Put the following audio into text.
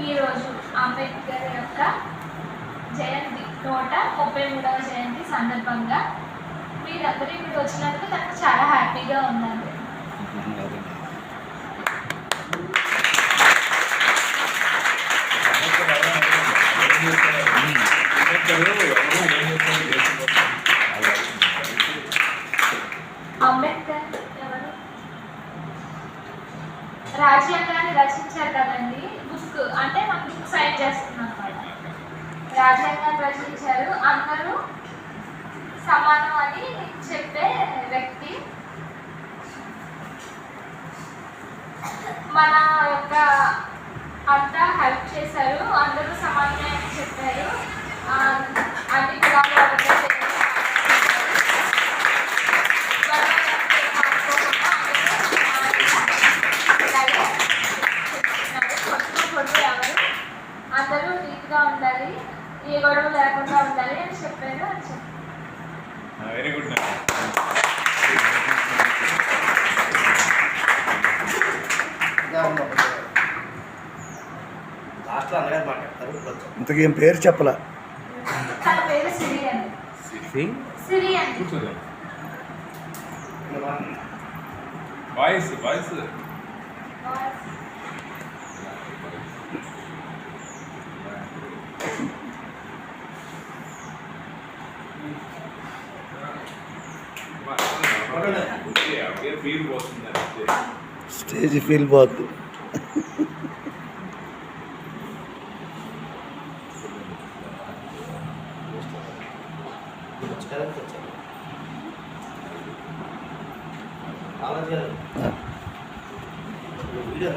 ఈరోజు అంబేద్కర్ యొక్క జయంతి 133వ జయంతి సందర్భంగా మీరందరూ ఇక్కడ వచ్చినందుకు నాకు చాలా హ్యాపీగా ఉందండి. అంబేద్కర్ ఎవరు? రాజ్యాంగాన్ని రచించారు కదండి. బుక్ అంటే మనం బుక్ సైన్ చేస్తున్నాం అన్నమాట. రాజ్యాంగాన్ని రచించారు. అందరూ సమానం అని చెప్పే వ్యక్తి. మన యొక్క అంతా హెల్ప్ చేశారు. అందరూ సమానమే అని చెప్పారు. అన్ని కులాలు అందరూ నీట్గా ఉండాలి, ఏ గొడవ లేకుండా ఉండాలి అని చెప్పారు అని చెప్పారు. Very good. ఇంతకేం పేరు చెప్పలా? తన పేరు సిరి అండి. సిరి అండి. వాయిస్ వాయిస్ స్టేజ్ ఫీల్ పోద్దు. వీడియో